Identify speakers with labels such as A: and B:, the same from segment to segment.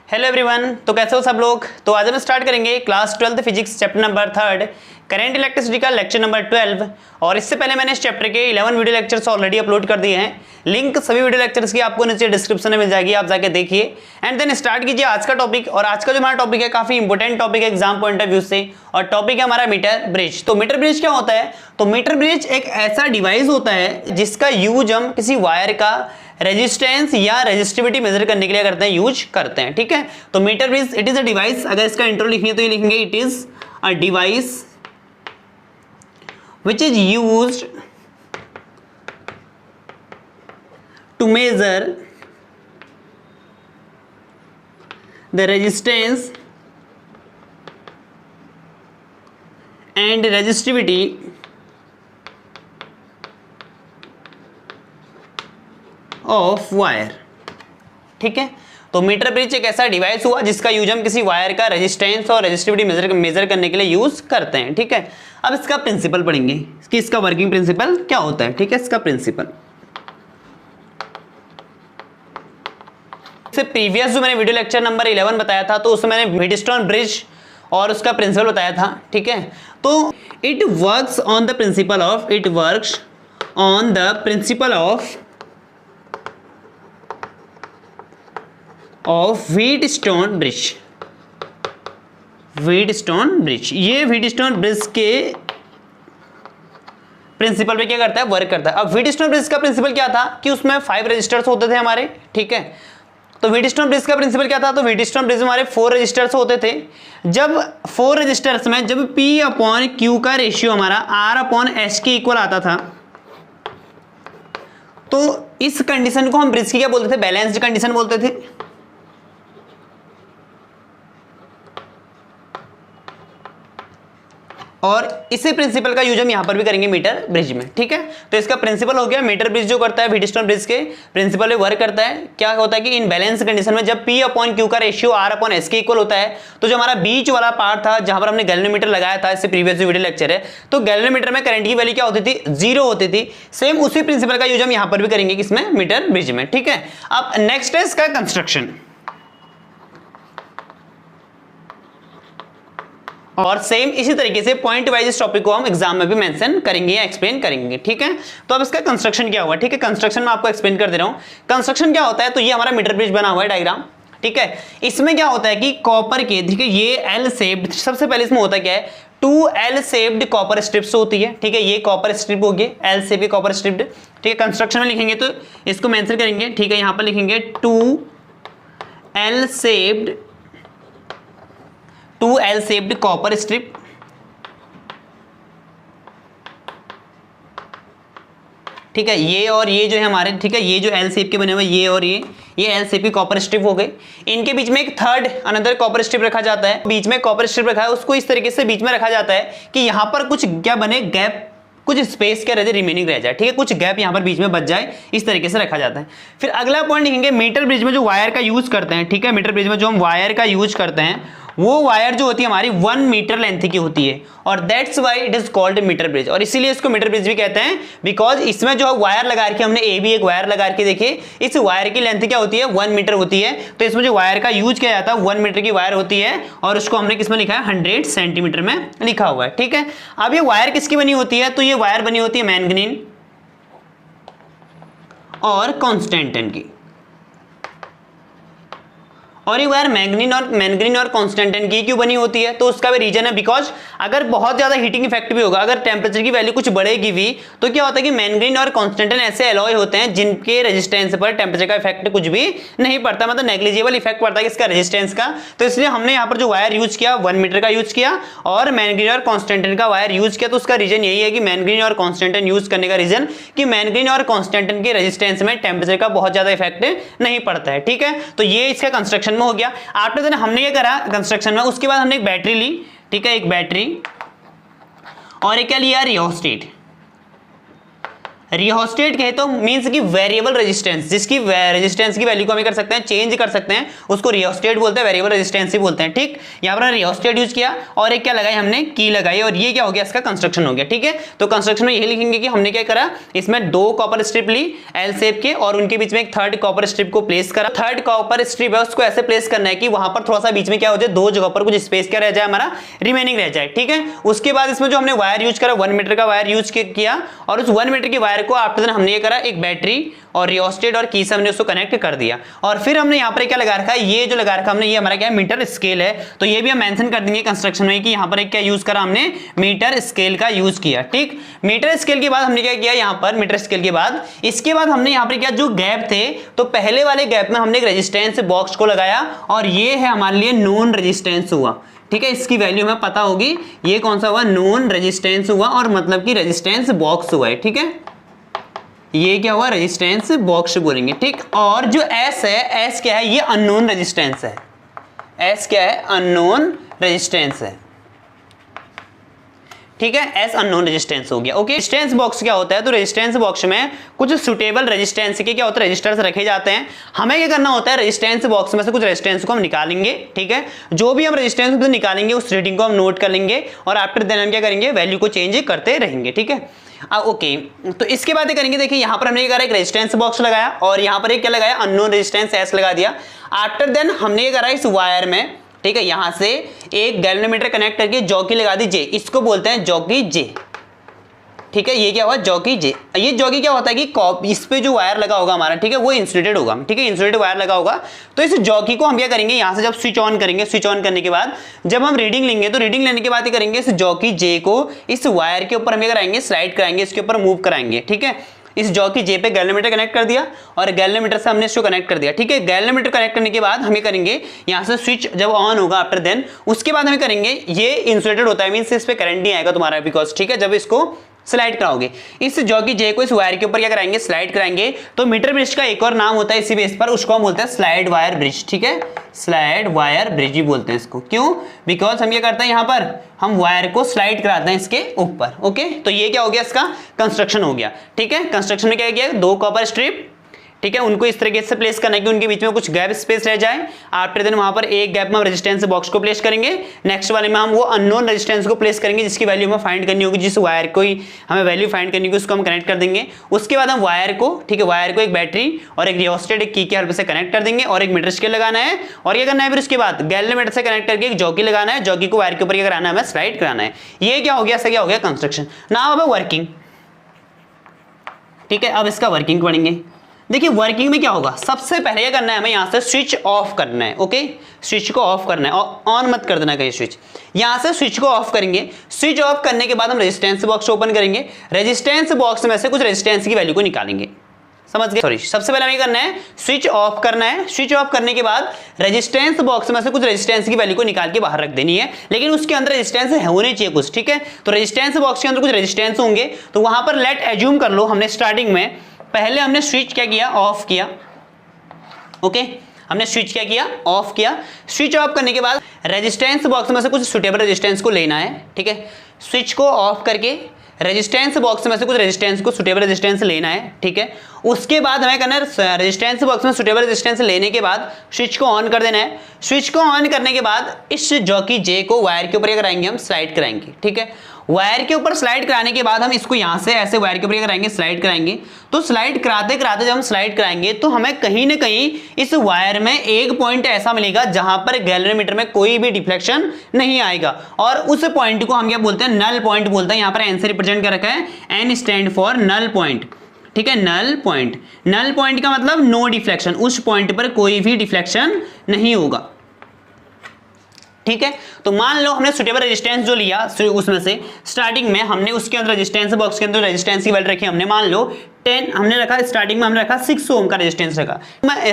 A: Hello everyone, तो कैसे हो सब लोग। तो आज हम स्टार्ट करेंगे class 12th physics chapter number 3 current electricity का लेक्चर नंबर 12। और इससे पहले मैंने इस चैप्टर के 11 वीडियो लेक्चर्स ऑलरेडी अपलोड कर दिए हैं। लिंक सभी वीडियो लेक्चर्स की आपको नीचे डिस्क्रिप्शन में मिल जाएगी, आप जाके देखिए एंड देन स्टार्ट कीजिए आज का टॉपिक। और आज का जो हमारा टॉपिक है काफी इंपॉर्टेंट टॉपिक है एग्जाम पॉइंट ऑफ व्यू से, और टॉपिक है हमारा मीटर ब्रिज। तो मीटर ब्रिज क्या होता है? तो मीटर ब्रिज एक ऐसा डिवाइस होता है जिसका यूज हम किसी वायर का रेजिस्टेंस या रेजिस्टिविटी मेजर करने के लिए करते हैं, यूज करते हैं। ठीक है, तो metre bridge it is a device. अगर इसका इंट्रो लिखेंगे तो ये लिखेंगे it is a device which is used to measure the resistance and resistivity of wire। ठीक है, तो मीटर ब्रिज एक ऐसा डिवाइस हुआ जिसका यूज हम किसी वायर का रेजिस्टेंस और रेजिस्टिविटी मेजर करने के लिए यूज करते हैं। ठीक है, अब इसका प्रिंसिपल पढ़ेंगे कि इसका वर्किंग प्रिंसिपल क्या होता है। ठीक है, इसका प्रिंसिपल से प्रीवियस जो मैंने वीडियो लेक्चर नंबर 11 बताया था तो उसमें मैंने व्हीटस्टोन ब्रिज और उसका प्रिंसिपल बताया था। ठीक है, तो it works on the principle of Wheatstone bridge. ये व्हीटस्टोन ब्रिज के प्रिंसिपल पे क्या करता है, वर्क करता है। अब व्हीटस्टोन ब्रिज का प्रिंसिपल क्या था कि उसमें 5 रजिस्टर्स होते थे हमारे। ठीक है, तो व्हीटस्टोन ब्रिज का प्रिंसिपल क्या था? तो व्हीटस्टोन ब्रिज में हमारे 4 रजिस्टर्स होते थे। जब 4 रजिस्टर्स में जब P/Q का रेशियो हमारा R/S के इक्वल आता था तो इस कंडीशन को हम ब्रिज की क्या बोलते थे? बैलेंस्ड कंडीशन बोलते थे। और इसी प्रिंसिपल का यूज हम यहां पर भी करेंगे मीटर ब्रिज में। ठीक है, तो इसका प्रिंसिपल हो गया मीटर ब्रिज जो करता है व्हीटस्टोन ब्रिज के प्रिंसिपल में वर्क करता है। क्या होता है कि इन बैलेंस कंडीशन में जब P/Q का रेशियो R/S के इक्वल होता है तो जो हमारा बीच वाला पार्ट था जहां पर हमने गैल्वेनोमीटर लगाया था, इससे प्रीवियस वीडियो लेक्चर है, तो गैल्वेनोमीटर में करंट की वैल्यू क्या होती थी? 0 होती थी। सेम उसी प्रिंसिपल का यूज हम यहां पर भी करेंगे किसमें? मीटर ब्रिज में। ठीक है, अब नेक्स्ट है इसका कंस्ट्रक्शन, और सेम इसी तरीके से पॉइंट वाइज इस टॉपिक को हम एग्जाम में भी मेंशन करेंगे या एक्सप्लेन करेंगे। ठीक है, तो अब इसका कंस्ट्रक्शन क्या हुआ? ठीक है, कंस्ट्रक्शन में आपको एक्सप्लेन कर दे रहा हूं। कंस्ट्रक्शन क्या होता है? तो ये हमारा मीटर ब्रिज बना हुआ है डायग्राम। ठीक है, इसमें क्या होता है कि कॉपर के, ठीक है, ये एल शेप्ड, सबसे पहले इसमें होता क्या है, 2 एल शेप्ड कॉपर स्ट्रिप्स होती है। ठीक है, ये कॉपर स्ट्रिप होगी एल शेप की कॉपर स्ट्रिप्ड। ठीक है, कंस्ट्रक्शन में लिखेंगे तो इसको मेंशन करेंगे। ठीक है, यहां पर लिखेंगे 2 एल शेप्ड कॉपर स्ट्रिप। ठीक है, ये और ये जो है हमारे, ठीक है, ये जो एल शेप के बने हुए ये और ये एल शेप की कॉपर स्ट्रिप हो गई। इनके बीच में एक थर्ड अनदर कॉपर स्ट्रिप रखा जाता है। बीच में कॉपर स्ट्रिप रखा है, उसको इस तरीके से बीच में रखा जाता है कि यहां पर कुछ क्या बने, गैप, कुछ स्पेस क्या रह जाए, रिमेनिंग रह जाए। ठीक है, कुछ गैप यहां पर बीच में बच जाए, इस तरीके से रखा जाता है। फिर अगला पॉइंट लिखेंगे मीटर ब्रिज में जो वायर का यूज करते हैं। ठीक है, मीटर ब्रिज में जो हम वायर का यूज करते हैं वो वायर जो होती है हमारी 1 मीटर लेंथ की होती है, और that's why it is called metre bridge. और इसीलिए इसको मीटर ब्रिज भी कहते हैं, बिकॉज इसमें जो वायर लगा रखी है हमने, ए भी एक वायर लगा रखी, देखिए इस वायर की लेंथ क्या होती है? 1 मीटर होती है। तो इसमें जो वायर का यूज किया जाता है 1 मीटर की वायर होती है, और उसको हमने किसमें लिखा है? 100 सेंटीमीटर में लिखा हुआ है। ठीक है, अब ये वायर किसकी बनी होती है? तो ये वायर बनी होती है मैंगनीन और कॉन्स्टेंटन की। और ये वायर मैंगनीन और कॉन्स्टेंटन की क्यों बनी होती है? तो उसका भी रीजन है, बिकॉज अगर बहुत ज्यादा हीटिंग इफेक्ट भी होगा, अगर टेम्परेचर की वैल्यू कुछ बढ़ेगी भी, तो क्या होता है कि मैंगनीन और कॉन्स्टेंटन ऐसे एलॉय होते हैं जिनके रेजिस्टेंस पर टेम्परेचर का इफेक्ट कुछ भी नहीं पड़ता, मतलब नेग्लिजिबल इफेक्ट पड़ता है इसका रेजिस्टेंस का। तो इसलिए हमने यहाँ पर जो वायर यूज किया 1 मीटर का यूज किया, और मैंगनीन और कॉन्स्टेंटन का वायर यूज किया। तो उसका रीजन यही है कि मैंगनीन और कॉन्स्टेंटन यूज करने का रीजन कि मैंगनीन और कॉन्स्टेंटन के रेजिस्टेंस में टेम्परेचर का बहुत ज्यादा इफेक्ट नहीं पड़ता है। ठीक है, तो ये इसका कंस्ट्रक्शन में हो गया। आफ्टर देन हमने ये करा कंस्ट्रक्शन में, उसके बाद हमने एक बैटरी ली। ठीक है, एक बैटरी, और एक क्या लिया? रियोस्टेट। रियोस्टेट कहे तो मींस कि वेरिएबल रेजिस्टेंस, जिसकी रेजिस्टेंस की वैल्यू को हम कर सकते हैं, चेंज कर सकते हैं, उसको रियोस्टेट बोलते हैं, वेरिएबल रेजिस्टेंस ही बोलते हैं। ठीक, यहाँ पर रियोस्टेट यूज किया और एक क्या लगाई हमने, की लगाई, और ये क्या हो गया, इसका कंस्ट्रक्शन हो गया। ठीक है, तो कंस्ट्रक्शन में यही लिखेंगे कि हमने क्या करा, इसमें 2 कॉपर स्ट्रिप ली एल शेप के और उनके बीच में एक थर्ड कॉपर स्ट्रिप को प्लेस करा। थर्ड कॉपर स्ट्रिप है उसको ऐसे प्लेस करना है कि वहां पर थोड़ा सा बीच में क्या हो जाए, 2 जगह पर कुछ स्पेस क्या रह जाए, हमारा रिमेनिंग रह जाए। ठीक है, उसके बाद इसमें जो हमने वायर यूज करा 1 मीटर का वायर यूज किया और उस 1 मीटर की वायर को आफ्टर देन हमने ये करा एक बैटरी और रियोस्टेट और की से हमने उसको कनेक्ट कर दिया। और फिर हमने यहाँ पर क्या लगा रखा है, ये जो लगा रखा हमने, ये हमारा क्या है, मीटर स्केल है। तो ये भी हम मेंशन कर देंगे कंस्ट्रक्शन में कि यहाँ पर एक क्या यूज करा हमने, मीटर स्केल का यूज किया। ठीक, मीटर स्केल के बाद हमने क्या किया, यहाँ पर मीटर स्केल के बाद इसके बाद हमने यहाँ पर क्या, जो गैप थे तो पहले वाले गैप में हमने एक रेजिस्टेंस बॉक्स को लगाया और ये है हमारे लिए नोन रेजिस्टेंस हुआ। ठीक है, इसकी वैल्यू हमें पता होगी, ये कौन सा हुआ, नोन रेजिस्टेंस हुआ और मतलब कि रेजिस्टेंस बॉक्स हुआ है। ठीक है, ये क्या हुआ, रेजिस्टेंस बॉक्स बोलेंगे। ठीक, और जो एस है, एस क्या है, ये अननोन रेजिस्टेंस है। एस क्या है, अननोन रेजिस्टेंस है। ठीक है, एस अननोन रेजिस्टेंस हो गया। ओके, रेजिस्टेंस बॉक्स क्या होता है, तो रेजिस्टेंस बॉक्स में कुछ सुटेबल रेजिस्टेंस के क्या होता है, रजिस्टर्स रखे जाते हैं। हमें क्या करना होता है, रेजिस्टेंस बॉक्स में से कुछ रेजिस्टेंस को हम निकालेंगे। ठीक है, जो भी हम रेजिस्टेंस निकालेंगे उस रीडिंग को हम नोट कर लेंगे और आफ्टर देन हम क्या करेंगे, वैल्यू को चेंज करते रहेंगे। ठीक है, ओके, तो इसके बाद करेंगे, देखिए यहाँ पर हमने क्या करा, एक रेजिस्टेंस बॉक्स लगाया और यहाँ पर एक क्या लगाया, अननोन रेजिस्टेंस एस लगा दिया। आफ्टर देन हमने क्या करा, इस वायर में, ठीक है, यहां से एक गैल्वेनोमीटर कनेक्ट करके जॉकी लगा दी जे, इसको बोलते हैं जॉकी जे। ठीक है, ये क्या हुआ, जॉकी जे। ये जॉकी क्या होता है कि इस पे जो वायर लगा होगा हमारा, ठीक है, वो इंसुलेटेड होगा। ठीक है, इंसुलेटेड वायर लगा होगा, तो इस जॉकी को हम क्या करेंगे, यहां से जब स्विच ऑन करेंगे, स्विच ऑन करने के बाद जब हम रीडिंग लेंगे तो रीडिंग लेने के बाद करेंगे, इस जॉकी जे को इस वायर के ऊपर हम कराएंगे, स्लाइड कराएंगे, इसके ऊपर मूव कराएंगे। ठीक है, इस जॉकी जे पे गैल्वेनोमीटर कनेक्ट कर दिया और गैल्वेनोमीटर से हमने इसको कनेक्ट कर दिया। ठीक है, गैल्वेनोमीटर कनेक्ट करने के बाद हमें करेंगे, यहां से स्विच जब ऑन होगा आफ्टर देन उसके बाद हमें करेंगे, ये इंसुलेटेड होता है, मींस इस पे करंट नहीं आएगा तुम्हारा, बिकॉज ठीक है, जब इसको स्लाइड कराओगे इस जॉकी जे को इस वायर के ऊपर क्या कराएंगे, स्लाइड कराएंगे। तो मीटर ब्रिज का एक और नाम होता है इसी बेस पर, उसको हम बोलते हैं स्लाइड वायर ब्रिज। ठीक है, स्लाइड वायर ब्रिज ही बोलते हैं इसको। क्यों, बिकॉज हम क्या करते हैं, यहाँ पर हम वायर को स्लाइड कराते हैं इसके ऊपर। ओके, तो ये क्या हो गया, इसका कंस्ट्रक्शन हो गया। ठीक है, कंस्ट्रक्शन में क्या किया, 2 कॉपर स्ट्रिप, ठीक है, उनको इस तरीके से प्लेस करना है कि उनके बीच में कुछ गैप स्पेस रह जाए। आफ्टर देन वहां पर एक गैप में हम रेजिस्टेंस बॉक्स को प्लेस करेंगे, नेक्स्ट वाले में हम वो अननोन रेजिस्टेंस को प्लेस करेंगे जिसकी वैल्यू हमें फाइंड करनी होगी, जिस वायर को ही हमें वैल्यू फाइंड करनी होगी उसको हम कनेक्ट कर देंगे। उसके बाद हम वायर को, ठीक है, वायर को एक बैटरी और एक रियोस्टेट एक की के हेल्प से कनेक्ट कर देंगे और एक मीटर स्केल लगाना है और क्या करना है, फिर उसके बाद गैल्वेनोमीटर से कनेक्ट करके एक जॉकी लगाना है, जॉकी को वायर के ऊपर क्या कराना है, हमें स्लाइड कराना है। ये क्या हो गया, ऐसा क्या हो गया, कंस्ट्रक्शन। नाउ अब वर्किंग। ठीक है, अब इसका वर्किंग पढ़ेंगे। देखिए वर्किंग में क्या होगा, सबसे पहले क्या करना है, हमें यहां से स्विच ऑफ करना है। ओके, स्विच को ऑफ करना है और ऑन मत कर देना कहीं स्विच। यहां से स्विच को ऑफ करेंगे, स्विच ऑफ करने के बाद हम रेजिस्टेंस बॉक्स ओपन करेंगे, रेजिस्टेंस बॉक्स में से कुछ रेजिस्टेंस की वैल्यू को निकालेंगे। समझ गए, सॉरी, सबसे पहले हमें करना है स्विच ऑफ करना है। स्विच ऑफ करने के बाद रेजिस्टेंस बॉक्स में से कुछ रेजिस्टेंस की वैल्यू को निकाल के बाहर रख देनी है, लेकिन उसके अंदर रेजिस्टेंस होने चाहिए कुछ। ठीक है, तो रेजिस्टेंस बॉक्स के अंदर कुछ रेजिस्टेंस होंगे, तो वहां पर लेट एज्यूम कर लो, हमने स्टार्टिंग में पहले हमने स्विच क्या किया, ऑफ किया। ओके, हमने स्विच क्या किया, ऑफ किया। स्विच ऑफ करने के बाद रेजिस्टेंस बॉक्स में से कुछ सुटेबल रेजिस्टेंस को लेना है। ठीक है, स्विच को ऑफ करके रेजिस्टेंस बॉक्स में से कुछ रेजिस्टेंस को सुटेबल रेजिस्टेंस लेना है। ठीक है, उसके बाद हमें करना है रेजिस्टेंस बॉक्स में सुटेबल रेजिस्टेंस लेने के बाद स्विच को ऑन कर देना है। स्विच को ऑन करने के बाद इस जॉकी जे को वायर के ऊपर क्या कराएंगे, हम स्लाइड कराएंगे। ठीक है, वायर के ऊपर स्लाइड कराने के बाद हम इसको यहां से ऐसे वायर के ऊपर क्या कराएंगे, स्लाइड कराएंगे। तो स्लाइड कराते कराते जब हम स्लाइड कराएंगे तो हमें कहीं ना कहीं इस वायर में एक पॉइंट ऐसा मिलेगा जहां पर गैल्वेनोमीटर में कोई भी डिफ्लेक्शन नहीं आएगा और उस पॉइंट को हम क्या बोलते हैं, नल पॉइंट बोलते हैं। यहां पर एन से रिप्रेजेंट कर रखा है, N stand for null point. ठीक है, नल पॉइंट। नल पॉइंट का मतलब नो डिफ्लेक्शन, उस पॉइंट पर कोई भी डिफ्लेक्शन नहीं होगा। ठीक है, तो मान लो हमने सुटेबल रेजिस्टेंस जो लिया उसमें से स्टार्टिंग में हमने उसके अंदर रेजिस्टेंस बॉक्स के अंदर रेजिस्टेंस की वैल्यू रखी, हमने मान लो 10 हमने रखा, स्टार्टिंग में हमने रखा 6 ओम का रेजिस्टेंस रखा।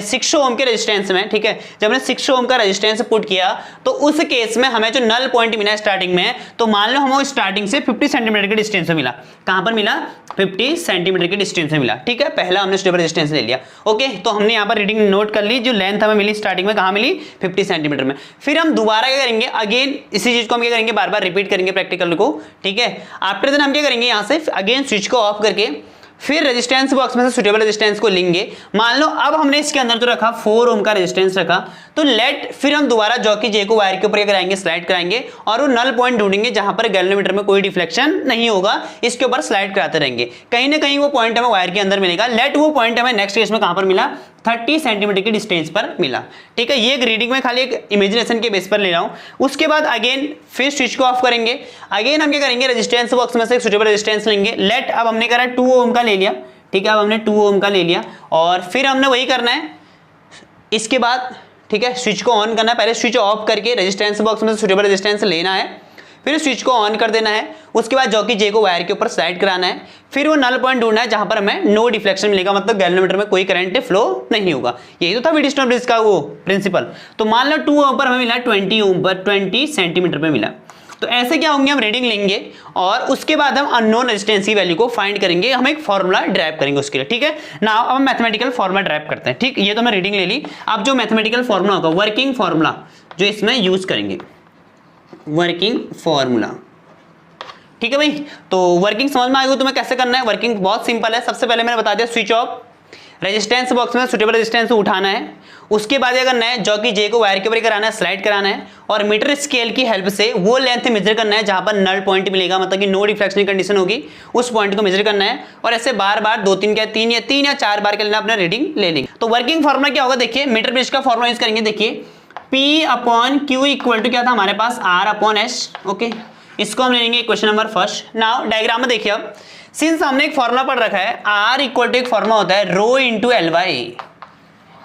A: 6 ओम के रेजिस्टेंस में, ठीक है, जब हमने 6 ओम का रेजिस्टेंस पुट किया तो उस केस में हमें जो नल पॉइंट मिला स्टार्टिंग में, तो मान लो हमें स्टार्टिंग से 50 सेंटीमीटर के डिस्टेंस में मिला। कहां पर मिला, 50 सेंटीमीटर के डिस्टेंस में मिला। ठीक है, पहला हमने स्टेबल रेजिस्टेंस ले लिया। ओके, तो हमने यहाँ पर रीडिंग नोट कर ली, जो लेंथ हमें मिली स्टार्टिंग में कहां मिली, 50 सेंटीमीटर में। फिर हम दोबारा क्या करेंगे, अगेन इसी चीज को हम क्या करेंगे, बार बार रिपीट करेंगे प्रैक्टिकल को। ठीक है, आफ्टर देन हम क्या करेंगे, यहां से अगेन स्विच को ऑफ करके फिर रेजिस्टेंस बॉक्स में से सुटेबल रेजिस्टेंस को लेंगे। मान लो अब हमने इसके अंदर जो रखा 4 ओम का रेजिस्टेंस रखा, तो लेट फिर हम दोबारा जॉकी जे को वायर के ऊपर कराएंगे, स्लाइड कराएंगे और वो नल पॉइंट ढूंढेंगे जहां पर गैल्वेनोमीटर में कोई डिफ्लेक्शन नहीं होगा, इसके ऊपर स्लाइड कराते रहेंगे, कहीं ना कहीं वो पॉइंट हमें वायर के अंदर मिलेगा। लेट वो पॉइंट हमें नेक्स्ट केस में कहां पर मिला, 30 सेंटीमीटर की डिस्टेंस पर मिला। ठीक है, ये एक रीडिंग में खाली एक इमेजिनेशन के बेस पर ले रहा हूं। उसके बाद अगेन फिर स्विच को ऑफ करेंगे, अगेन हम क्या करेंगे, रेजिस्टेंस बॉक्स में से एक सुटेबल रेजिस्टेंस लेंगे। लेट अब हमने करा 2 ओम का ले लिया। ठीक है, अब हमने 2 ओम का ले लिया और फिर हमने वही करना है इसके बाद। ठीक है, स्विच को ऑन करना है, पहले स्विच ऑफ करके रेजिस्टेंस बॉक्स में से सुटेबल रेजिस्टेंस लेना है, फिर स्विच को ऑन कर देना है। उसके बाद जॉकी जे को वायर के ऊपर स्लाइड कराना है, फिर वो नल पॉइंट ढूंढना है जहां पर हमें नो डिफ्लेक्शन मिलेगा, मतलब गैल्वेनोमीटर में कोई करंट फ्लो नहीं होगा। यही तो था व्हीटस्टोन ब्रिज का वो प्रिंसिपल। तो मान लो 2 ओम पर हमें मिला 20 ओम पर 20 सेंटीमीटर पे मिला। तो ऐसे क्या होंगे, हम रीडिंग लेंगे और उसके बाद हम अननोन रेजिस्टेंस की वैल्यू को फाइंड करेंगे, हम एक फॉर्मूला ड्राइव करेंगे उसके लिए। ठीक है ना, अब हम मैथमेटिकल फॉर्मूला ड्राइव करते हैं। ठीक, ये तो मैं रीडिंग ले ली। अब जो मैथमेटिकल फॉर्मूला होगा, वर्किंग फॉर्मूला जो इसमें यूज करेंगे, वर्किंग फॉर्मूला। ठीक है भाई, तो वर्किंग समझ में आएगी तुम्हें कैसे करना है। वर्किंग बहुत सिंपल है। सबसे पहले मैंने बता दिया, स्विच ऑफ, रेजिस्टेंस बॉक्स में सुटेबल रेजिस्टेंस उठाना है। उसके बाद क्या करना है, जॉकी जे को वायर के ऊपर कराना है, स्लाइड कराना है और मीटर स्केल की हेल्प से वो लेंथ मेजर करना है जहां पर नल पॉइंट मिलेगा, मतलब कि नो डिफ्लेक्शन की कंडीशन होगी, उस पॉइंट को मेजर करना है। और ऐसे बार बार 3 या 4 बार के लिए अपना रीडिंग ले लेंगे। तो वर्किंग फॉर्मूला क्या होगा, देखिए मीटर ब्रिज का फॉर्मूला यूज करेंगे। देखिए P upon Q equal to क्या था हमारे पास, R अपॉन S। ओके, इसको हम ले लेंगे question number first. Now diagram में देखिए, अब सिंस हमने एक फॉर्मूला पढ़ रखा है, R इक्वल टू एक फॉर्मूला होता है रो इंटू एल बाई।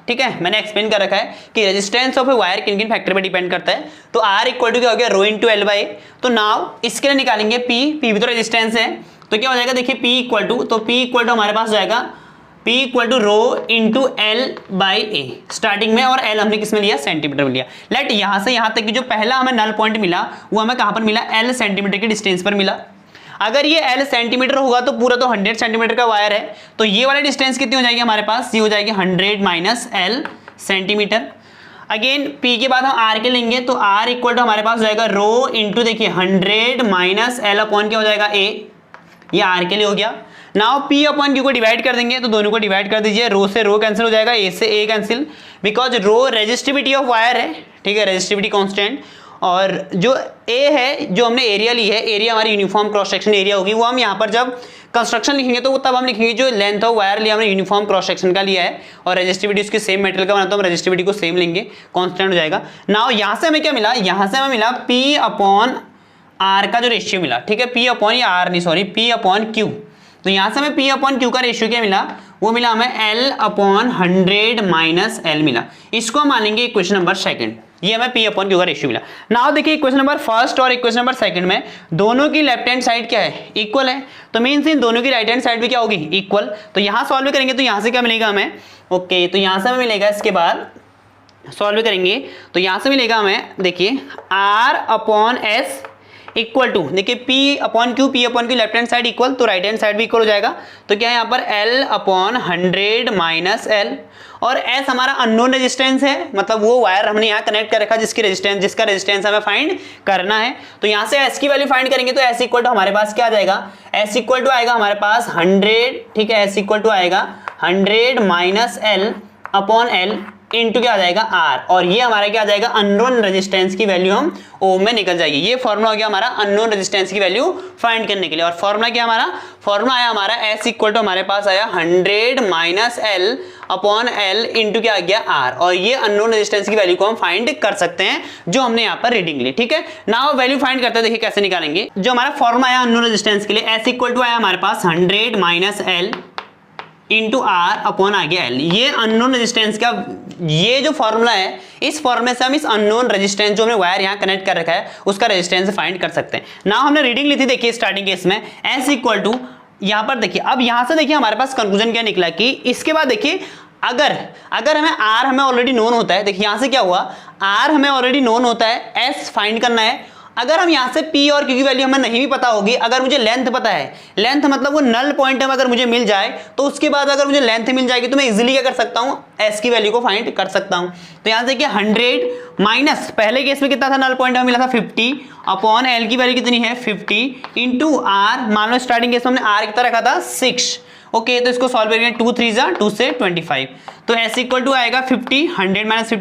A: ठीक है, मैंने एक्सप्लेन कर रखा है कि रेजिस्टेंस ऑफ ए वायर किन किन फैक्टर पर डिपेंड करता है। तो R इक्वल टू क्या हो गया, रो इंटू एल बाई। तो नाउ इसके लिए निकालेंगे P भी तो रेजिस्टेंस है, तो क्या हो जाएगा, देखिए P इक्वल टू हमारे पास जाएगा P equal to rho into L by A starting में, और एल हमने किसमें लिया, सेंटीमीटर में लिया। लेट यहां से यहां तक की जो पहला हमें नल पॉइंट मिला वो हमें कहां पर मिला, L सेंटीमीटर की डिस्टेंस पर मिला। अगर ये L सेंटीमीटर होगा तो पूरा तो 100 सेंटीमीटर का वायर है, तो ये वाली डिस्टेंस कितनी हो जाएगी हमारे पास, ये हो जाएगी 100 minus L centimetre. Again P के बाद हम R के लेंगे, तो R इक्वल टू हमारे पास जाएगा रो इंटू देखिए 100 माइनस L अपॉन क्या हो जाएगा, A। ये R के लिए हो गया। नाउ P अपॉन Q को डिवाइड कर देंगे, तो दोनों को डिवाइड कर दीजिए, रो से रो कैंसिल हो जाएगा, A से A cancel, because rho resistivity of wire है। ठीक है, रेजिस्टिविटी कांस्टेंट, और जो A है, जो हमने एरिया ली है, एरिया हमारी यूनिफॉर्म क्रॉस सेक्शन एरिया होगी, वो हम यहाँ पर जब कंस्ट्रक्शन लिखेंगे तो तब हम लिखेंगे जो लेंथ ऑफ वायर लिया हमने यूनिफॉर्म क्रॉस सेक्शन का लिया है, और रेजिस्टिविटी उसके सेम मेटेरियल का बना, तो हम रेजिस्टिविटी को सेम लेंगे, कांस्टेंट हो जाएगा। नाउ यहाँ से हमें क्या मिला, यहाँ से हमें मिला P अपॉन R का जो रेशियो मिला। ठीक है, P अपॉन या R नहीं सॉरी, P अपॉन Q। तो यहां से हमें P अपॉन Q का रेशियो क्या मिला, वो मिला हमें L अपॉन 100 माइनस L मिला। इसको हम मानेंगे इक्वेशन नंबर सेकंड, ये हमें P अपॉन Q का रेशियो मिला। नाउ देखिए इक्वेशन नंबर फर्स्ट और इक्वेशन नंबर सेकंड में दोनों की लेफ्ट हैंड साइड क्या है, इक्वल है, तो मीन्स इन दोनों की राइट हैंड साइड भी क्या होगी, इक्वल। तो यहां सॉल्व करेंगे तो यहां से क्या मिलेगा हमें, ओके, तो यहां से हमें मिलेगा, इसके बाद सॉल्व करेंगे तो यहां से मिलेगा हमें, देखिए R upon S equal to, देखिए P upon Q left hand side equal, तो राइट हैंड साइड भी इक्वल हो जाएगा। तो क्या है यहाँ पर L अपॉन 100 माइनस L, और S हमारा अननोन रेजिस्टेंस है, मतलब वो वायर हमने यहाँ कनेक्ट कर रखा जिसका रेजिस्टेंस हमें फाइंड करना है। तो यहाँ से S की वैल्यू फाइंड करेंगे तो S इक्वल टू हमारे पास क्या आ जाएगा, S इक्वल टू आएगा हमारे पास 100। ठीक है, S इक्वल टू आएगा 100 minus L upon L into क्या आ जाएगा R, और ये हमारा क्या आ जाएगा, अननोन रेजिस्टेंस की वैल्यू हम ओम में निकल जाएगी। ये फॉर्मूला हो गया हमारा अननोन रेजिस्टेंस की वैल्यू फाइंड करने के लिए। और फॉर्मूला क्या हमारा, फॉर्मूला आया हमारा S इक्वल टू हमारे पास आया 100 minus L upon L into क्या आ गया R, और ये अननोन रेजिस्टेंस की वैल्यू को हम फाइंड कर सकते हैं जो हमने यहाँ पर रीडिंग ली। ठीक है, नाउ वैल्यू फाइंड करते हैं, देखिए कैसे निकालेंगे। जो हमारा फॉर्मूला आया अननोन रेजिस्टेंस के लिए, S इक्वल टू आया हमारे पास 100 minus L into R upon आ गया L। ये अननोन रेजिस्टेंस का ये जो फॉर्मूला है, इस फॉर्मूले से हम इस अननोन रेजिस्टेंस जो हमने वायर यहाँ कनेक्ट कर रखा है उसका रेजिस्टेंस फाइंड कर सकते हैं। नाउ हमने रीडिंग ली थी, देखिए स्टार्टिंग केस में S इक्वल टू, यहाँ पर देखिए, अब यहाँ से देखिए हमारे पास कंक्लूजन क्या निकला कि इसके बाद देखिए अगर हमें R हमें ऑलरेडी नोन होता है, देखिए यहाँ से क्या हुआ, R हमें ऑलरेडी नोन होता है, S फाइंड करना है। अगर हम यहाँ से P और Q की वैल्यू हमें नहीं भी पता होगी, अगर मुझे लेंथ पता है, लेंथ मतलब वो नल पॉइंट में अगर मुझे मिल जाए, तो उसके बाद अगर मुझे लेंथ मिल जाएगी तो मैं इजीली क्या कर सकता हूँ, S की वैल्यू को फाइंड कर सकता हूँ। तो यहाँ से देखिए 100 माइनस पहले केस में कितना था, नल पॉइंट में मिला था 50 अपॉन L की वैल्यू कितनी है 50 इंटू R, मान लो स्टार्टिंग केस में हमने R कितना रखा था 6, ओके, तो इसको सॉल्व करेंगे 2 3 जा 2 से 25, तो एस इक्वल टू आएगा 50, 100 माइनस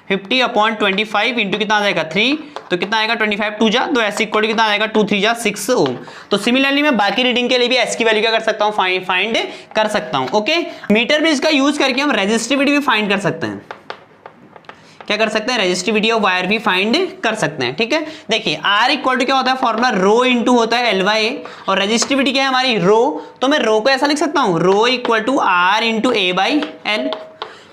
A: 50 अपॉन 25 इंटू कितना आ जाएगा 3, तो कितना आएगा 25 2 जा, तो एस इक्वल टू कितना आ जाएगा 2 3 जा 6 ओम। तो सिमिलरली मैं बाकी रीडिंग के लिए भी एस की वैल्यू क्या कर सकता हूँ, फाइंड कर सकता हूँ। ओके, मीटर ब्रिज का यूज करके हम रेजिस्टिविटी भी फाइंड कर सकते हैं। क्या कर सकते हैं, रेजिस्टिविटी ऑफ वायर भी फाइंड कर सकते हैं। ठीक है, देखिए R इक्वल टू क्या होता है, फॉर्मूला रो इंटू होता है L/A, और रेजिस्टिविटी क्या है हमारी रो, तो मैं रो को ऐसा लिख सकता हूँ, rho equal to R into A/L।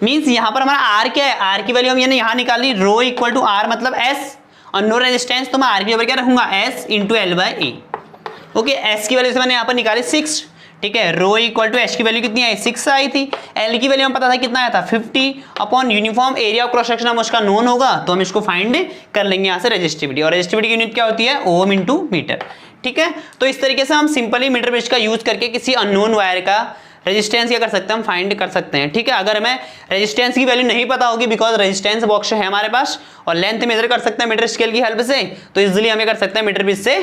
A: Means यहाँ पर हमारा R क्या है, R की वैल्यू हम यहाँ निकाल ली, रो इक्वल टू R मतलब S, और नो रेजिस्टेंस तो मैं R की वैल्यू क्या रखूंगा, S into L/A। Okay, S की वैल्यू से मैंने यहाँ पर निकाली 6। ठीक है, रो इक्वल टू एच की वैल्यू कितनी आई, 6 आई थी। एल की वैल्यू हमें पता था कितना आया था, 50 upon uniform area of cross section हम उसका नोन होगा, तो हम इसको फाइंड कर लेंगे यहाँ से रेजिस्टिविटी, और रेजिस्टिविटी की यूनिट क्या होती है, ओम इंटू मीटर। ठीक है, तो इस तरीके से हम सिंपली मीटर ब्रिज का यूज करके किसी अननोन वायर का रेजिस्टेंस क्या कर सकते हैं, हम फाइंड कर सकते हैं। ठीक है, अगर हमें रेजिस्टेंस की वैल्यू नहीं पता होगी, बिकॉज रेजिस्टेंस बॉक्स है हमारे पास और लेंथ मेजर कर सकते हैं मीटर स्केल की हेल्प से, तो इजिली हमें कर सकते हैं मीटर ब्रिज से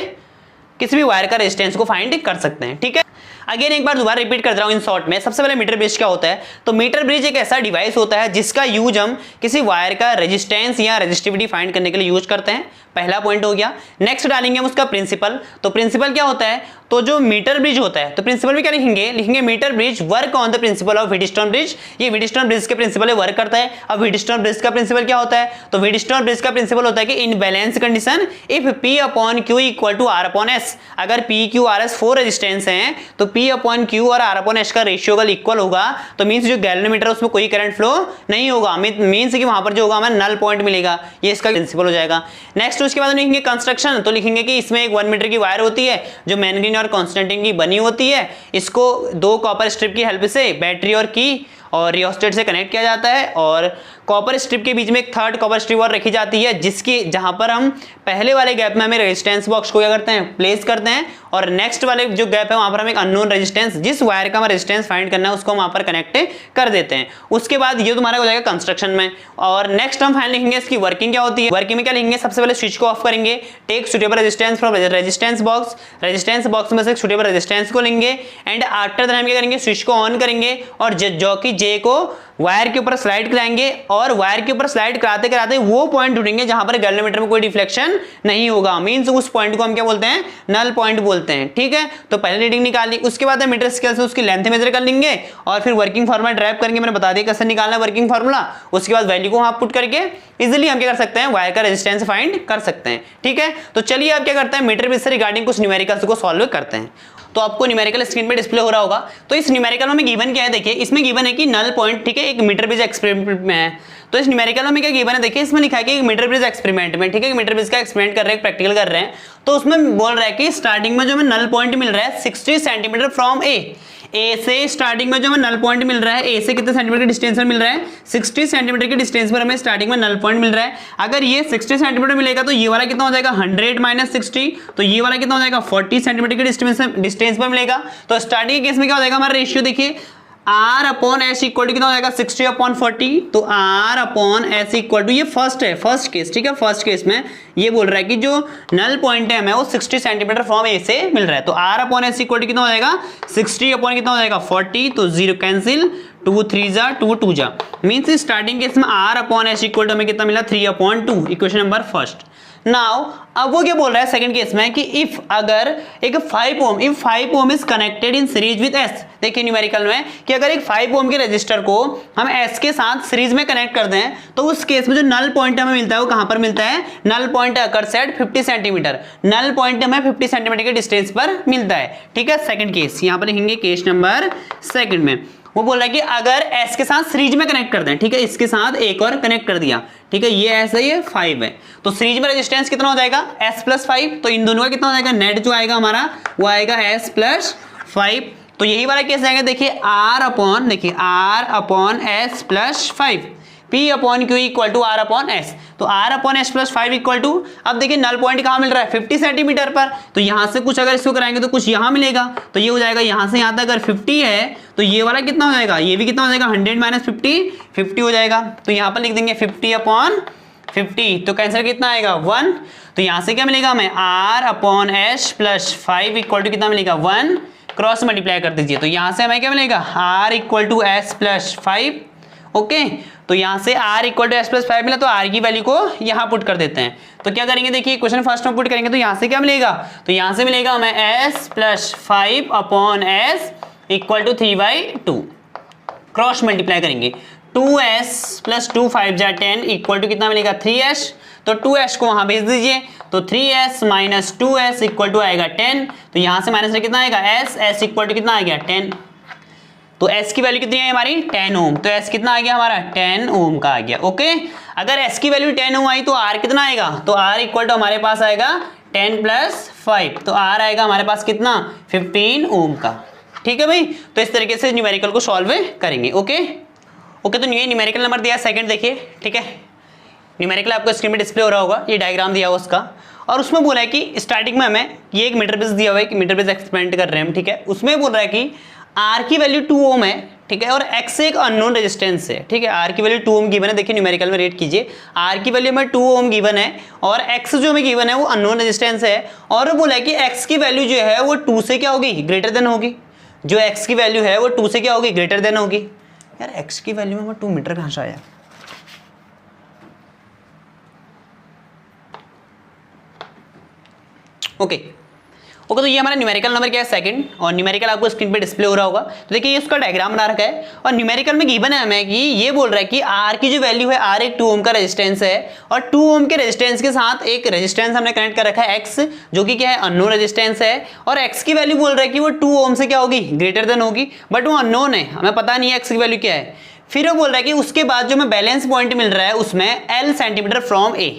A: किसी भी वायर का रेजिस्टेंस को फाइंड कर सकते हैं। ठीक है, अगेन एक बार दोबारा रिपीट कर रहा हूं इन शॉर्ट में। सबसे पहले मीटर ब्रिज क्या होता है, तो मीटर ब्रिज एक ऐसा डिवाइस होता है जिसका यूज हम किसी वायर का रेजिस्टेंस या रेजिस्टिविटी फाइंड करने के लिए यूज करते हैं। पहला पॉइंट हो गया। नेक्स्ट डालेंगे हम उसका प्रिंसिपल। तो प्रिंसिपल क्या होता है, तो जो मीटर ब्रिज होता है, तो प्रिंसिपल में क्या लिखेंगे metre bridge work on the principle of Wheatstone bridge. ये व्हीटस्टोन ब्रिज के प्रिंसिपल वर्क करता है। अब व्हीटस्टोन ब्रिज का प्रिंसिपल क्या होता है, तो व्हीटस्टोन ब्रिज का प्रिंसिपल होता है कि in balance condition if P upon Q equal to R upon S, अगर P Q R S 4 resistance हैं तो P अपॉन Q और R अपॉन S का रेशियो अगर इक्वल होगा तो मींस जो गैल्वेनोमीटर है उसमें कोई करंट फ्लो नहीं होगा, मींस कि वहां पर जो होगा हमें नल पॉइंट मिलेगा। ये इसका प्रिंसिपल हो जाएगा। नेक्स्ट उसके बाद लिखेंगे कंस्ट्रक्शन। तो लिखेंगे कि इसमें एक 1 मीटर की वायर होती है जो मैंगनीज और कॉन्स्टेंटिन की बनी होती है। इसको 2 कॉपर स्ट्रिप की हेल्प से बैटरी और की और रियोस्टेट से कनेक्ट किया जाता है, और कॉपर स्ट्रिप के बीच में एक थर्ड कॉपर स्ट्रिप और रखी जाती है जिसकी जहां पर हम पहले वाले गैप में हमें रेजिस्टेंस बॉक्स को क्या करते हैं, प्लेस करते हैं, और नेक्स्ट वाले जो गैप है वहां पर हम एक अननोन रेजिस्टेंस, जिस वायर का हमें रेजिस्टेंस फाइंड करना है उसको वहां पर कनेक्ट कर देते हैं। उसके बाद ये तुम्हारा हो जाएगा कंस्ट्रक्शन में। और नेक्स्ट हम फाइनल लिखेंगे इसकी वर्किंग क्या होती है। वर्किंग में क्या लिखेंगे, सबसे पहले स्विच को ऑफ करेंगे, take suitable resistance from resistance box में से सुटेबल रेजिस्टेंस को लेंगे, एंड आफ्टर दैट हम क्या करेंगे, स्विच को ऑन करेंगे और जॉकी जे को वायर के ऊपर स्लाइड कराएंगे, और वायर के ऊपर स्लाइड कराते कराते वो पॉइंट ढूंढेंगे जहां पर गैल्वेनोमीटर में कोई डिफ्लेक्शन नहीं होगा। मींस उस पॉइंट को हम क्या बोलते हैं, नल पॉइंट बोलते हैं। ठीक है, तो पहले रीडिंग निकाल ली, उसके बाद मीटर स्केल से उसकी लेंथ मेजर कर लेंगे और फिर वर्किंग फार्मूला ड्राइव करेंगे। मैंने बता दिया कैसे निकालना है वर्किंग फार्मूला। उसके बाद वैल्यू को वहां पुट करके इजीली हम क्या कर सकते हैं, वायर का रेजिस्टेंस फाइंड कर सकते हैं। ठीक है, तो चलिए आप क्या करते हैं, मीटर ब्रिज से रिगार्डिंग कुछ न्यूमेरिकल्स को सॉल्व करते हैं। तो आपको न्यूमेरिकल स्क्रीन पे डिस्प्ले हो रहा होगा। तो इस न्यूमेरिकल में गिवन क्या है, देखिए इसमें गिवन है कि नल पॉइंट, ठीक है, एक मीटर ब्रिज एक्सपेरिमेंट में है। तो इस न्यूमेरिकल में क्या गिवन है, देखिए इसमें लिखा है कि एक मीटर ब्रिज एक्सपेरिमेंट में, ठीक है, मीटर ब्रिज का एक्सपेरिमेंट कर रहे हैं, प्रैक्टिकल कर रहे हैं। तो उसमें बोल रहा है कि स्टार्टिंग में जो हमें नल पॉइंट मिल रहा है 60 सेंटीमीटर फ्रॉम ए से, स्टार्टिंग में जो हमें नल पॉइंट मिल रहा है ए से कितने सेंटीमीटर के डिस्टेंस पर मिल रहा है, 60 सेंटीमीटर के डिस्टेंस पर हमें स्टार्टिंग में नल पॉइंट मिल रहा है। अगर ये 60 सेंटीमीटर मिलेगा तो ये वाला कितना हो जाएगा 100 माइनस 60, तो ये वाला कितना हो जाएगा 40 सेंटीमीटर के डिस्टेंस पर मिलेगा। तो स्टार्टिंग के केस में क्या हो जाएगा, हमारा रेशियो देखिए R upon S equal to कितना हो जाएगा 60 अपॉन 40, तो R upon S equal to, ये फर्स्ट है, फर्स्ट केस, ठीक है, फर्स्ट केस में ये बोल रहा है कि जो नल पॉइंट है हमें वो 60 सेंटीमीटर फ्रॉम ए से मिल रहा है। तो R upon S equal to कितना हो जाएगा 60 अपॉन कितना हो जाएगा 40, तो 0 कैंसिल, 2 3 जा 2 2 जा, मीन्स स्टार्टिंग केस में R upon S equal to हमें कितना मिला 3 upon 2, equation number first. Now अब वो क्या बोल रहा है सेकंड केस में कि इफ अगर एक 5 ohm, if 5 ohm is connected in series with S, देखिए न्यूमेरिकल में कि अगर एक 5 ओम के रजिस्टर को हम एस के साथ सीरीज में कनेक्ट कर दें तो उस केस में जो नल पॉइंट हमें मिलता है वो कहां पर मिलता है, null point occurs at 50 centimetre, null point हमें 50 सेंटीमीटर के डिस्टेंस पर मिलता है। ठीक है, सेकंड केस यहां पर लिखेंगे केस नंबर सेकंड में वो बोल रहा है कि अगर एस के साथ सीरीज में कनेक्ट कर दें, ठीक है, इसके साथ एक और कनेक्ट कर दिया, ठीक है, ये ऐसा ये 5 है, तो सीरीज में रेजिस्टेंस कितना हो जाएगा s प्लस 5, तो इन दोनों का कितना हो जाएगा, नेट जो आएगा हमारा वो आएगा s प्लस 5। तो यही वाला केस आएगा, देखिए R upon s plus 5, P upon Q equal to R upon S, तो R upon S plus 5 equal to, अब देखिए नल पॉइंट कहाँ मिल रहा है 50 सेंटीमीटर पर, तो यहाँ से कुछ अगर इसको कराएंगे तो कुछ यहाँ मिलेगा, तो ये हो जाएगा यहाँ से यहाँ तक अगर 50 है तो ये वाला कितना हो जाएगा, ये भी कितना हो जाएगा 100 माइनस 50 हो जाएगा। तो यहाँ पर लिख देंगे 50 अपॉन 50, तो कैंसर कितना आएगा 1, तो यहाँ से क्या मिलेगा हमें R upon S plus 5 equal to कितना मिलेगा 1 क्रॉस मल्टीप्लाई कर दीजिए, तो यहाँ से हमें क्या मिलेगा, r equal to S plus 5। Okay, तो यहाँ से r equal to S plus 5 मिला, तो r की वैल्यू को यहाँ पुट कर देते हैं। तो क्या करेंगे, देखिए क्वेश्चन फर्स्ट में पुट करेंगे तो यहाँ से क्या मिलेगा, तो यहाँ से मिलेगा हमें s plus 5 upon s equal to 3/2। Cross multiply करेंगे, 2s प्लस 2 5 जा 10 इक्वल टू कितना मिलेगा 3s, तो 2s को वहां भेज दीजिए, तो 3s minus 2s equal to आएगा 10, तो यहां से माइनस कितना आएगा s इक्वल टू कितना आ गया 10, तो s की वैल्यू कितनी है हमारी 10 ओम, तो s कितना आ गया हमारा 10 ओम का आ गया। ओके, अगर s की वैल्यू 10 ओम आई तो r कितना आएगा, तो r इक्वल टू हमारे पास आएगा 10 प्लस 5, तो r आएगा हमारे पास कितना 15 ओम का। ठीक है भाई, तो इस तरीके से न्यूमेरिकल को सॉल्व करेंगे। ओके, तो ये न्यूमेरिकल नंबर दिया सेकंड, देखिए ठीक है, न्यूमेरिकल आपको स्क्रीन पे डिस्प्ले हो रहा होगा, ये डायग्राम दिया हुआ उसका, और उसमें बोला है कि स्टार्टिंग में हमें ये एक मीटर बेस दिया हुआ है कि मीटर बेस एक्सपेरिमेंट कर रहे हैं हम, ठीक है, उसमें बोल रहा है कि R की वैल्यू 2 ओम है, ठीक है, और X एक अननोन रेजिस्टेंस है, ठीक है, R की वैल्यू 2 ओम गिवन है, देखिए न्यूमेरिकल में रेट कीजिए, R की वैल्यू में 2 ओम गिवन है और X जो हमें गिवन है वो अननोन रेजिस्टेंस है, और बोला है कि X की वैल्यू जो है वो 2 से क्या होगी, ग्रेटर देन होगी, जो X की वैल्यू है वो 2 से क्या होगी, ग्रेटर देन होगी। यार X की वैल्यू में 2 मीटर कहाँ से आया, ओके, तो ये हमारा न्यूमेरिकल नंबर क्या है सेकंड, और न्यूमेरिकल आपको स्क्रीन पे डिस्प्ले हो रहा होगा, तो देखिए ये उसका डायग्राम बना रखा है, और न्यूमेरिकल में गिवन है हमें कि ये बोल रहा है कि R की जो वैल्यू है, R एक 2 ओम का रेजिस्टेंस है, और 2 ओम के रेजिस्टेंस के साथ एक रेजिस्टेंस हमने कनेक्ट कर रखा है X, जो कि क्या है अननोन रेजिस्टेंस है, और X की वैल्यू बोल रहा है कि वो 2 ओम से क्या होगी, ग्रेटर देन होगी, बट वो अननोन है, हमें पता नहीं है X की वैल्यू क्या है। फिर वो बोल रहा है कि उसके बाद जो हमें बैलेंस पॉइंट मिल रहा है उसमें L सेंटीमीटर फ्रॉम A,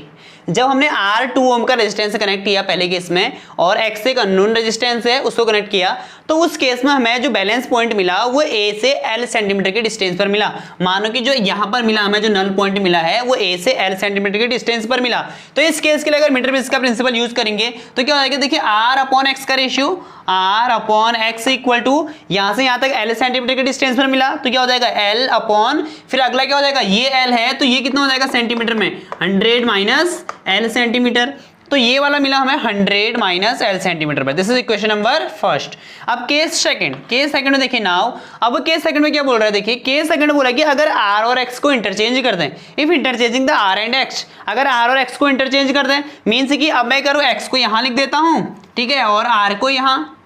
A: जब हमने R 2 ओम का रेजिस्टेंस कनेक्ट किया पहले केस में, और X एक अननोन रेजिस्टेंस है उसको कनेक्ट किया, तो उस केस में हमें जो बैलेंस पॉइंट मिला वो A से L सेंटीमीटर के डिस्टेंस पर मिला। मानो कि जो यहाँ पर मिला हमें जो नल पॉइंट मिला है वो A से L सेंटीमीटर के डिस्टेंस पर मिला, तो इस केस के लिए अगर मीटर बेस का प्रिंसिपल यूज करेंगे तो क्या हो जाएगा, देखिए R अपॉन X का ratio, R upon X equal to यहाँ से यहाँ तक L सेंटीमीटर के डिस्टेंस पर मिला, तो क्या हो जाएगा L अपॉन, फिर अगला क्या हो जाएगा, ये L है तो ये कितना हो जाएगा सेंटीमीटर में 100 माइनस L सेंटीमीटर, तो ये वाला मिला हमें 100 माइनस L सेंटीमीटर पर। This is equation number first. अब केस सेकंड में देखिए नाउ, अब केस सेकंड में क्या बोल रहा है, देखिए केस सेकंड बोला कि अगर R और X को इंटरचेंज कर दें, if interchanging the R and X, अगर R और X को इंटरचेंज कर दें मीन्स कि अब मैं करूँ X को यहाँ लिख देता हूँ, ठीक है, और R को यहाँ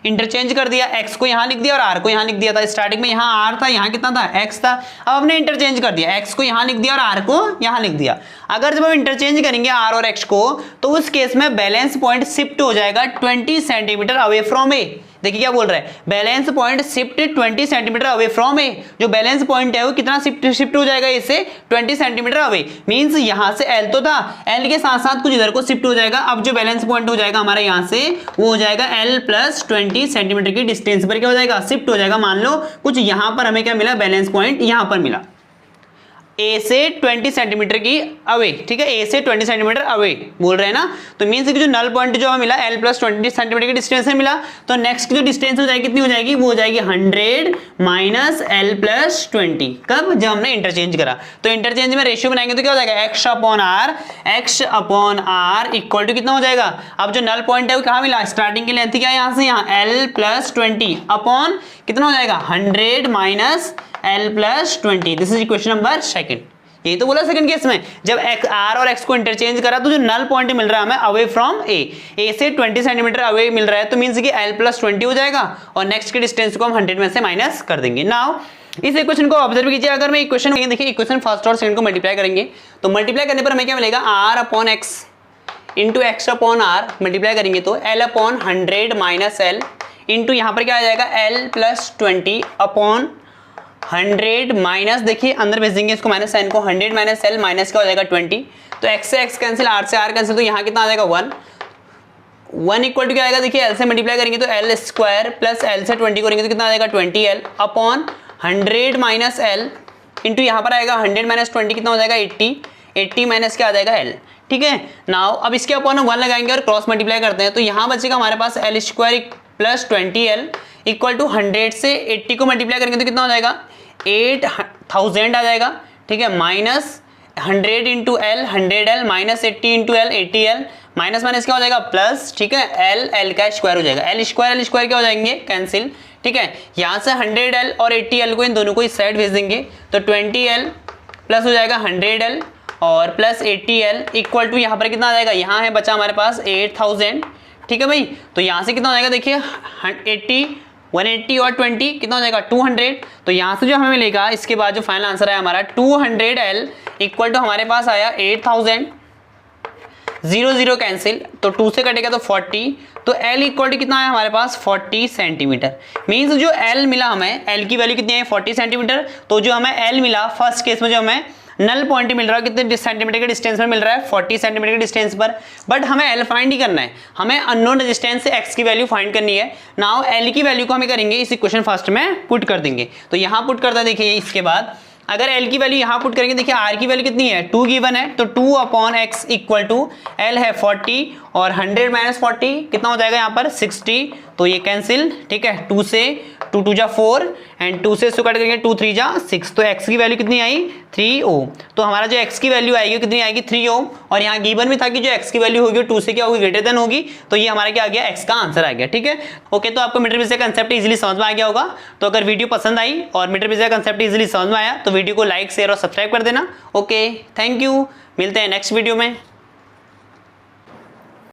A: इंटरचेंज कर दिया, X को यहाँ लिख दिया और R को यहाँ लिख दिया था, स्टार्टिंग में यहाँ R था, यहाँ कितना था X था, अब हमने इंटरचेंज कर दिया, X को यहाँ लिख दिया और R को यहाँ लिख दिया। अगर जब हम इंटरचेंज करेंगे R और X को, तो उस केस में बैलेंस पॉइंट शिफ्ट हो जाएगा 20 सेंटीमीटर अवे फ्रॉम A। देखिए क्या बोल रहा है, balance point shift 20 centimetre away from A, जो बैलेंस पॉइंट है वो कितना शिफ्ट हो जाएगा इससे 20 सेंटीमीटर अवे, मींस यहाँ से L तो था, L के साथ साथ कुछ इधर को शिफ्ट हो जाएगा। अब जो बैलेंस पॉइंट हो जाएगा हमारा यहाँ से वो हो जाएगा L प्लस 20 सेंटीमीटर की डिस्टेंस पर क्या हो जाएगा, शिफ्ट हो जाएगा। मान लो कुछ यहाँ पर हमें क्या मिला, बैलेंस पॉइंट यहाँ पर मिला A से 20 सेंटीमीटर की अवे, ठीक है, A से 20 सेंटीमीटर अवे बोल रहे हैं ना, तो मीन्स कि जो नल पॉइंट जो हमें मिला L प्लस 20 सेंटीमीटर की डिस्टेंस से मिला, तो नेक्स्ट की जो डिस्टेंस हो जाएगी कितनी हो जाएगी, वो हो जाएगी 100 माइनस L प्लस 20। कब, जब हमने इंटरचेंज करा। तो इंटरचेंज में रेशियो बनाएंगे तो क्या हो जाएगा, x upon r equal to कितना हो जाएगा। अब जो नल पॉइंट है वो कहाँ मिला, स्टार्टिंग की लेंथ क्या है यहाँ से यहाँ L प्लस 20 अपॉन कितना हो जाएगा 100 minus L plus 20। This is equation number second. यही तो बोला सेकंड केस में, जब R और X को इंटरचेंज करा तो जो नल पॉइंट मिल रहा है हमें अवे फ्रॉम A से 20 सेंटीमीटर अवे मिल रहा है, तो मींस कि L प्लस 20 हो जाएगा और नेक्स्ट के डिस्टेंस को हम 100 में से माइनस कर देंगे। नाउ इस इक्वेशन को ऑब्जर्व कीजिए, अगर मैं इक्वेशन देखिए इक्वेशन फर्स्ट और सेकंड को मल्टीप्लाई करेंगे तो मल्टीप्लाई करने पर हमें क्या मिलेगा, R upon X into x upon R multiply करेंगे तो L upon 100 minus L into यहाँ पर क्या आ जाएगा L प्लस 20 अपॉन 100 माइनस, देखिए अंदर भेज देंगे इसको माइनस साइन को, 100 माइनस L माइनस क्या हो जाएगा 20, तो x से x कैंसिल, r से r कैंसिल, तो यहाँ कितना आ जाएगा 1 इक्वल टू क्या आएगा, देखिए L से मल्टीप्लाई करेंगे तो L स्क्वायर प्लस L से 20 करेंगे तो कितना आ जाएगा 20L upon 100 minus L into यहाँ पर आएगा 100 माइनस 20 कितना हो जाएगा 80 माइनस क्या आ जाएगा L। ठीक है, नाउ अब इसके अपॉन 1 लगाएंगे और क्रॉस मल्टीप्लाई करते हैं तो यहाँ बचेगा हमारे पास L square plus 20L equal to 100 से 80 को मल्टीप्लाई करेंगे तो कितना हो जाएगा 8000 आ जाएगा। ठीक है, minus 100 into L 100L minus 80 into L 80L minus minus क्या हो जाएगा प्लस, ठीक है, एल का स्क्वायर हो जाएगा, एल स्क्वायर क्या हो जाएंगे कैंसिल, ठीक है। यहाँ से 100L और 80L को इन दोनों को इस साइड भेज देंगे तो 20L प्लस हो जाएगा 100L और प्लस 80L इक्वल टू यहाँ पर कितना आ जाएगा, यहाँ है बचा हमारे पास 8000, ठीक है भाई। तो यहाँ से कितना हो जाएगा देखिए 80 180 और 20 कितना हो जाएगा 200। तो यहाँ से जो हमें मिलेगा इसके बाद जो फाइनल आंसर है हमारा 200L इक्वल टू हमारे पास आया 8000, 0 0 कैंसिल तो 2 से कटेगा तो 40, तो L इक्वल टू कितना है हमारे पास 40 सेंटीमीटर। मीन्स जो L मिला हमें, L की वैल्यू कितनी है 40 सेंटीमीटर। तो जो हमें L मिला फर्स्ट केस में जो हमें नल पॉइंट मिल रहा है कितने सेंटीमीटर के डिस्टेंस में मिल रहा है 40 सेंटीमीटर के डिस्टेंस पर, बट हमें L फाइंड ही करना है, हमें अननोन रेजिस्टेंस से X की वैल्यू फाइंड करनी है। नाउ L की वैल्यू को हमें करेंगे इस इक्वेशन फर्स्ट में पुट कर देंगे, तो यहाँ पुट करता है देखिए। इसके बाद अगर L की वैल्यू यहाँ पुट करेंगे देखिए R की वैल्यू कितनी है 2 गिवन है, तो 2/x इक्वल टू L है 40 और 100 माइनस 40 कितना हो जाएगा यहाँ पर 60, तो ये कैंसिल, ठीक है। 2 से 2 2 जा 4 एंड 2 से इसको कट करेंगे 2 3 जा 6, तो x की वैल्यू कितनी आई 3 ओम। तो हमारा जो x की वैल्यू आएगी कितनी आएगी 3 ओम, और यहाँ गिवन भी था कि जो x की वैल्यू होगी 2 से क्या होगी ग्रेटर देन होगी, तो ये हमारा क्या आ गया x का आंसर आ गया, ठीक है। ओके, तो आपको मीटर बेस का कंसेप्ट इजीली समझ में आ गया होगा। तो अगर वीडियो पसंद आई और मीटर बेस का कंसेप्ट इजीली समझ में आया तो वीडियो को लाइक शेयर और सब्सक्राइब कर देना। ओके, थैंक यू, मिलते हैं नेक्स्ट वीडियो में।